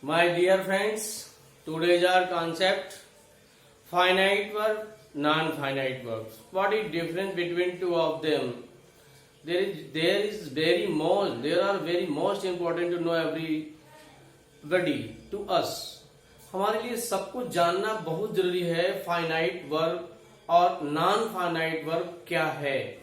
My dear friends, today's our concept finite verb, non-finite verbs. What is difference between two of them? There are very most important to know everybody to us. हमारे लिए सब कुछ जानना बहुत जरूरी है finite verb और non finite verb क्या है।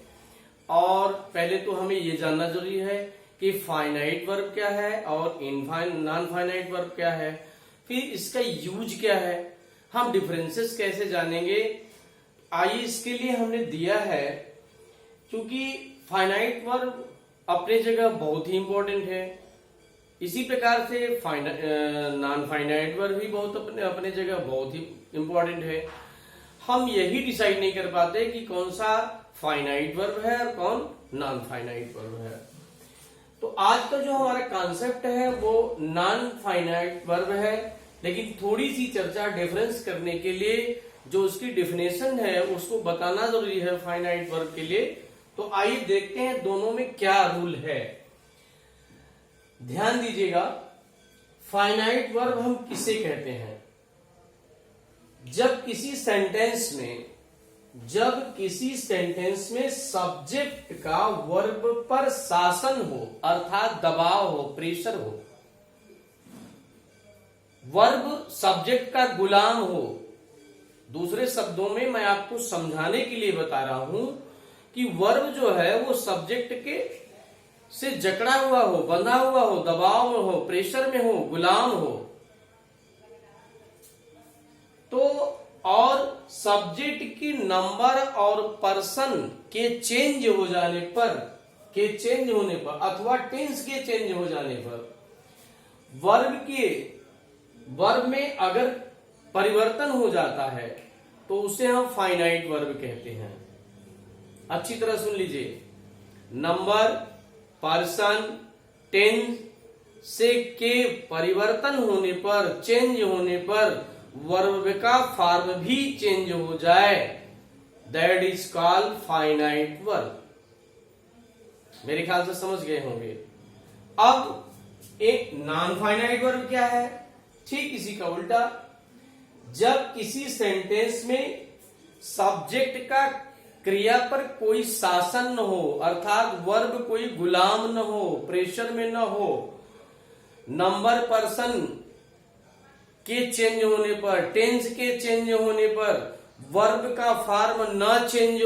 और पहले तो हमें ये जानना जरूरी है कि फाइनाइट वर्ब क्या है और नॉन फाइनाइट वर्ब क्या है, फिर इसका यूज क्या है, हम डिफरेंसेस कैसे जानेंगे। आइए इसके लिए हमने दिया है, क्योंकि फाइनाइट वर्ब अपनी जगह बहुत ही इंपॉर्टेंट है, इसी प्रकार से नॉन फाइनाइट वर्ब भी बहुत अपने जगह बहुत ही इंपॉर्टेंट है। हम यही डिसाइड नहीं कर पाते कि कौन सा फाइनाइट वर्ब है और कौन नॉन फाइनाइट वर्ब है। तो आज का जो हमारा कॉन्सेप्ट है वो नॉन फाइनाइट वर्ब है, लेकिन थोड़ी सी चर्चा डिफरेंस करने के लिए जो उसकी डेफिनेशन है उसको बताना जरूरी है फाइनाइट वर्ब के लिए। तो आइए देखते हैं दोनों में क्या रूल है। ध्यान दीजिएगा, फाइनाइट वर्ब हम किसे कहते हैं? जब किसी सेंटेंस में सब्जेक्ट का वर्ब पर शासन हो, अर्थात दबाव हो, प्रेशर हो, वर्ब सब्जेक्ट का गुलाम हो। दूसरे शब्दों में मैं आपको समझाने के लिए बता रहा हूं कि वर्ब जो है वो सब्जेक्ट के से जकड़ा हुआ हो, बंधा हुआ हो, दबाव में हो, प्रेशर में हो, गुलाम हो। तो और सब्जेक्ट की नंबर और पर्सन के चेंज होने पर अथवा टेंस के चेंज हो जाने पर वर्ब में अगर परिवर्तन हो जाता है तो उसे हम फाइनाइट वर्ब कहते हैं। अच्छी तरह सुन लीजिए, नंबर, पर्सन, टेंस से के परिवर्तन होने पर, चेंज होने पर वर्ब का फॉर्म भी चेंज हो जाए, that is called finite verb. मेरे ख्याल से समझ गए होंगे। अब एक नॉन फाइनाइट वर्ब क्या है? ठीक इसी का उल्टा, जब किसी सेंटेंस में सब्जेक्ट का क्रिया पर कोई शासन न हो, अर्थात वर्ब कोई गुलाम न हो, प्रेशर में न हो, नंबर, पर्सन के चेंज होने पर, टेंस के चेंज होने पर वर्ब का फॉर्म न चेंज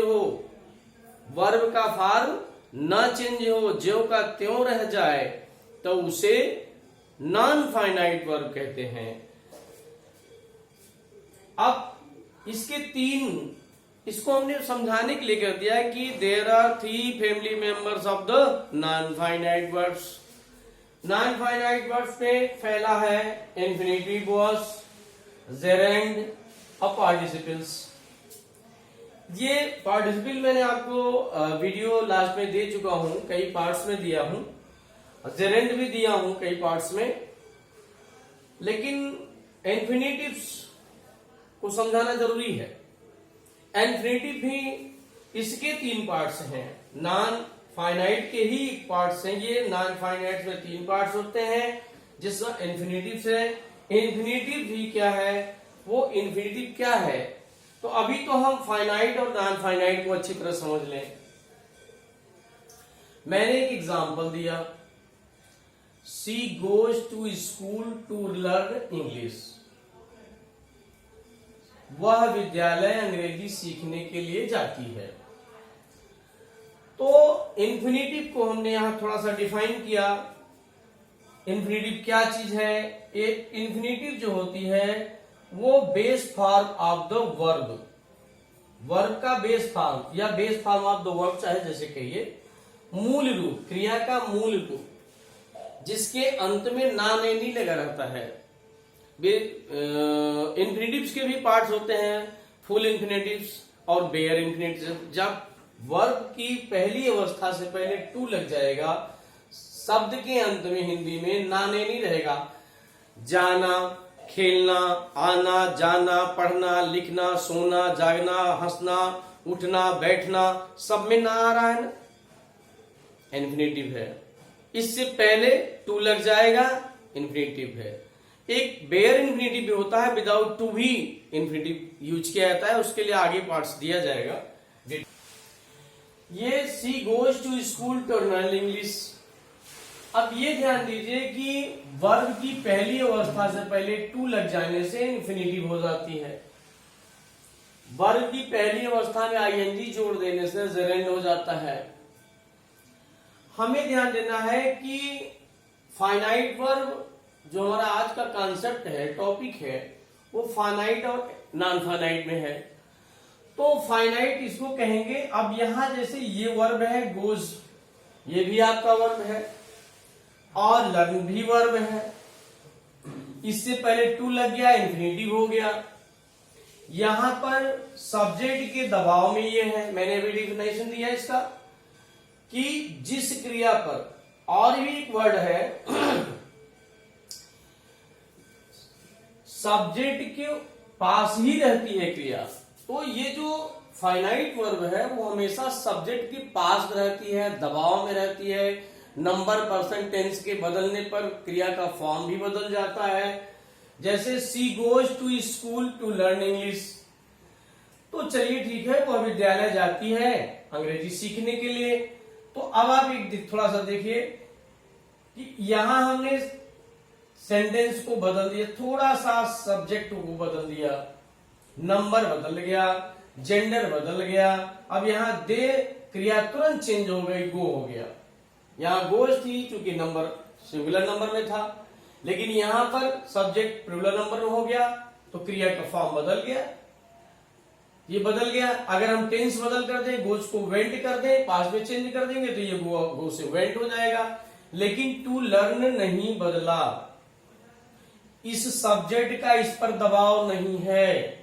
हो, ज्यों का त्यों रह जाए, तो उसे नॉन फाइनाइट वर्ब कहते हैं। अब इसको हमने समझाने के लिए कर दिया है कि there are 3 family members of the non finite verbs. Non finite verbs में पहला है इंफिनिटिव वॉस, जेरेंड और पार्टिसिपल्स। ये पार्टिसिपल मैंने आपको वीडियो लास्ट में दे चुका हूं, कई पार्ट्स में दिया हूं, जेरेंड भी दिया हूं कई पार्ट्स में, लेकिन इंफिनिटिव्स को समझाना जरूरी है। इंफिनिटिव भी इसके 3 पार्ट्स हैं, नॉन फाइनाइट के ही पार्ट्स हैं ये। नॉन फाइनाइट में 3 पार्ट्स होते हैं जिसमें इंफिनिटिव है। इंफिनिटिव भी क्या है, वो इंफिनिटिव क्या है, तो अभी तो हम फाइनाइट और नॉन फाइनाइट को अच्छी तरह समझ लें। मैंने एक एग्जांपल दिया, she goes to school to learn English. वह विद्यालय अंग्रेजी सीखने के लिए जाती है। तो इंफिनिटिव को हमने यहां थोड़ा सा डिफाइन किया। इंफिनिटिव क्या चीज है? एक इंफिनिटिव जो होती है वो base form of the verb का बेस फॉर्म या base form of the verb, चाहे जैसे कहिए, मूल रूप, क्रिया का मूल रूप, जिसके अंत में ना नहीं लगा रहता है। इंफिनिटिव्स के भी पार्ट्स होते हैं, फुल इंफिनिटिव्स और बेयर इंफिनिटिव्स। जब वर्ब की पहली अवस्था से पहले टू लग जाएगा, शब्द के अंत में हिंदी में ना नहीं रहेगा। जाना, खेलना, आना, जाना, पढ़ना, लिखना, सोना, जागना, हंसना, उठना, बैठना, सब में ना आ रहा है ना, इंफिनिटिव है। इससे पहले टू लग जाएगा, इंफिनिटिव है। एक बेयर इन्फिनेटिव भी होता है, विदाउट टू भी इन्फिनेटिव यूज किया जाता है, उसके लिए आगे पार्ट्स दिया जाएगा। ये she goes to school to learn English. अब ये ध्यान दीजिए कि वर्ब की पहली अवस्था से पहले टू लग जाने से इन्फिनेटिव हो जाती है। वर्ब की पहली अवस्था में आईएनजी जोड़ देने से जेरेंड हो जाता है। हमें ध्यान देना है कि फाइनाइट वर्ब जो हमारा आज का कॉन्सेप्ट है, टॉपिक है, वो फाइनाइट और नॉन फाइनाइट में है। तो फाइनाइट इसको कहेंगे। अब यहां जैसे ये वर्ब है गोज, ये भी आपका वर्ब है, और लर्न भी वर्ब है। इससे पहले टू लग गया, इन्फिनेटिव हो गया। यहां पर सब्जेक्ट के दबाव में ये है, मैंने अभी डिफिनेशन दिया इसका, कि जिस क्रिया पर, और भी एक वर्ड है सब्जेक्ट के पास ही रहती है क्रिया, तो ये जो फाइनाइट वर्ब है वो हमेशा सब्जेक्ट के पास रहती है, दबाव में रहती है। नंबर, पर्सन, टेंस के बदलने पर क्रिया का फॉर्म भी बदल जाता है। जैसे she goes to school to learn English. तो चलिए ठीक है, वो विद्यालय जाती है अंग्रेजी सीखने के लिए। तो अब आप एक थोड़ा सा देखिए कि यहां हमने सेंटेंस को बदल दिया, थोड़ा सा सब्जेक्ट को बदल दिया, नंबर बदल गया, जेंडर बदल गया। अब यहां दे क्रिया तुरंत चेंज हो गई, गो हो गया। यहां गोज थी चूंकि नंबर सिंगुलर नंबर में था, लेकिन यहां पर सब्जेक्ट प्लूरल नंबर में हो गया, तो क्रिया का फॉर्म बदल गया, ये बदल गया। अगर हम टेंस बदल कर दें, गोज को वेंट कर दें, पास्ट में चेंज कर देंगे, तो ये गो से वेंट हो जाएगा। लेकिन टू लर्न नहीं बदला, इस सब्जेक्ट का इस पर दबाव नहीं है,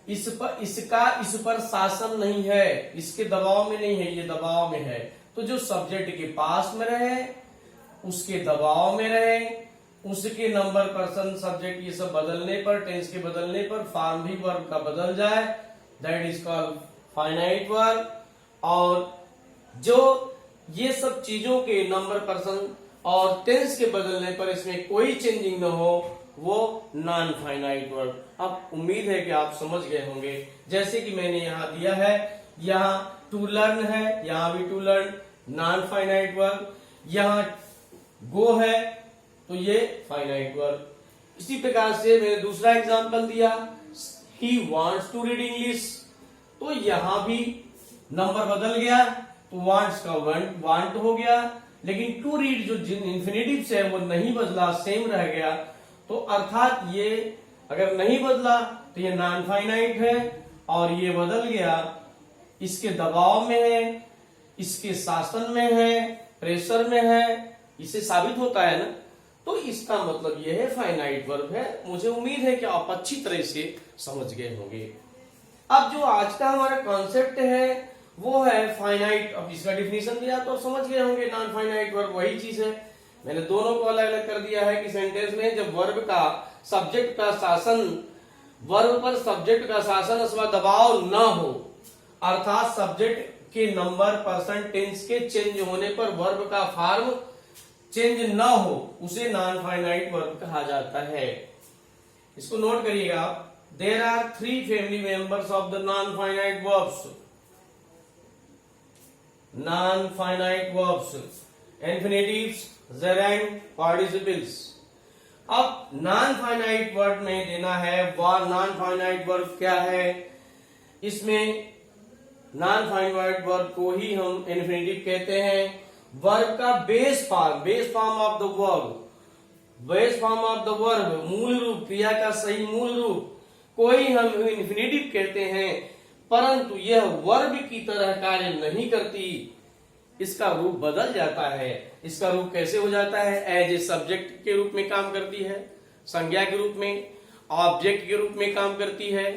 इस पर शासन नहीं है, इसके दबाव में नहीं है, ये दबाव में है। तो जो सब्जेक्ट के पास में रहे, उसके दबाव में रहे, उसके नंबर, पर्सन, सब्जेक्ट ये सब बदलने पर, टेंस के बदलने पर फॉर्म भी वर्ब का बदल जाए, that is called finite verb. और जो ये सब चीजों के नंबर, पर्सन और टेंस के बदलने पर इसमें कोई चेंजिंग न हो, वो नॉन फाइनाइट वर्ब। अब उम्मीद है कि आप समझ गए होंगे। जैसे कि मैंने यहां दिया है, यहां टू लर्न है, यहां भी to learn non finite verb, यहां गो है तो ये फाइनाइट वर्ब। इसी प्रकार से मैंने दूसरा एग्जांपल दिया, he wants to read English, तो यहां भी नंबर बदल गया, तो वांट्स का वांट हो गया, लेकिन टू रीड जो इन्फिनेटिव से है वो नहीं बदला, सेम रह गया। तो अर्थात ये अगर नहीं बदला तो ये नॉन फाइनाइट है, और ये बदल गया, इसके दबाव में है, इसके शासन में है, प्रेशर में है, इसे साबित होता है ना। तो इसका मतलब ये है फाइनाइट वर्ब है। मुझे उम्मीद है कि आप अच्छी तरह से समझ गए होंगे। अब जो आज का हमारा कॉन्सेप्ट है वो है फाइनाइट। अब इसका डिफिनेशन दिया तो समझ गए होंगे, नॉन फाइनाइट वर्ब वही चीज है। मैंने दोनों को अलग अलग कर दिया है कि सेंटेंस में जब वर्ब का सब्जेक्ट का शासन, वर्ब पर सब्जेक्ट का शासन अथवा दबाव न हो, अर्थात सब्जेक्ट के नंबर, पर्सन, टेंस के चेंज होने पर वर्ब का फॉर्म चेंज न हो, उसे नॉन फाइनाइट वर्ब कहा जाता है। इसको नोट करिएगा आप। There are 3 family members of the non finite verbs. Non finite verbs, infinitives, gerund, participles. अब नॉन फाइनाइट वर्ब में देना है नॉन फाइनाइट वर्ब क्या है। इसमें नॉन फाइनाइट वर्ब को ही हम इन्फिनेटिव कहते हैं। वर्ब का base form of the verb, base form of the verb, मूल रूप, क्रिया का सही मूल रूप को ही हम इन्फिनेटिव कहते हैं, परंतु यह वर्ब की तरह कार्य नहीं करती, इसका रूप बदल जाता है। इसका रूप कैसे हो जाता है? एज ए सब्जेक्ट के रूप में काम करती है, संज्ञा के रूप में, ऑब्जेक्ट के रूप में काम करती है,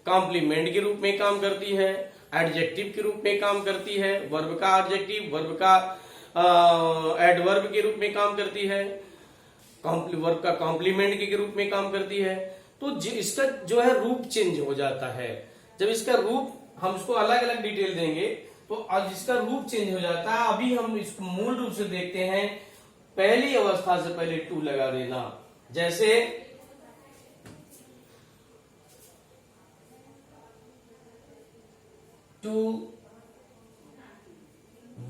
कॉम्प्लीमेंट के रूप में काम करती है, एडजेक्टिव के रूप में काम करती है, वर्ब का एडजेक्टिव, वर्ब का एडवर्ब के रूप में काम करती है, वर्ब का कॉम्प्लीमेंट के रूप में काम करती है। तो इसका जो है रूप चेंज हो जाता है। जब इसका रूप, हम इसको अलग अलग डिटेल देंगे, तो अब इसका रूप चेंज हो जाता है। अभी हम इसको मूल रूप से देखते हैं। पहली अवस्था से पहले टू लगा देना, जैसे to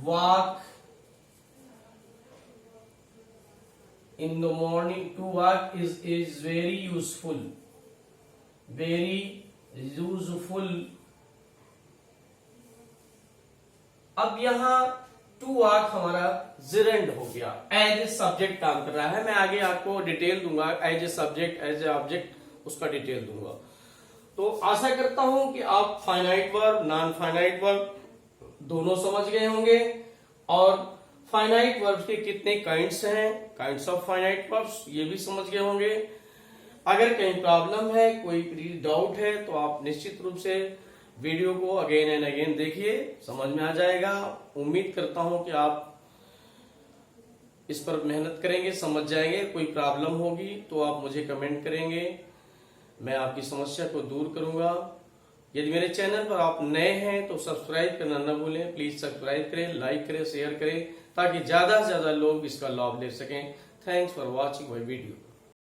walk in the morning, to walk is very useful, very useful. अब यहाँ टू वॉक हमारा जिरेंड हो गया, एज ए सब्जेक्ट काम कर रहा है। मैं आगे आपको डिटेल दूंगा, as a subject as a object उसका डिटेल दूंगा। तो आशा करता हूं कि आप finite verb, non finite verb दोनों समझ गए होंगे और फाइनाइट वर्ब्स के कितने काइंड्स हैं, काइंड्स ऑफ फाइनाइट वर्ब्स, ये भी समझ गए होंगे। अगर कहीं प्रॉब्लम है, कोई डाउट है, तो आप निश्चित रूप से वीडियो को अगेन एंड अगेन देखिए, समझ में आ जाएगा। उम्मीद करता हूं कि आप इस पर मेहनत करेंगे, समझ जाएंगे। कोई प्रॉब्लम होगी तो आप मुझे कमेंट करेंगे, मैं आपकी समस्या को दूर करूंगा। यदि मेरे चैनल पर आप नए हैं तो सब्सक्राइब करना न भूलें। प्लीज सब्सक्राइब करें, लाइक करें, शेयर करें, ताकि ज्यादा से ज्यादा लोग इसका लाभ ले सकें। Thanks for watching my video.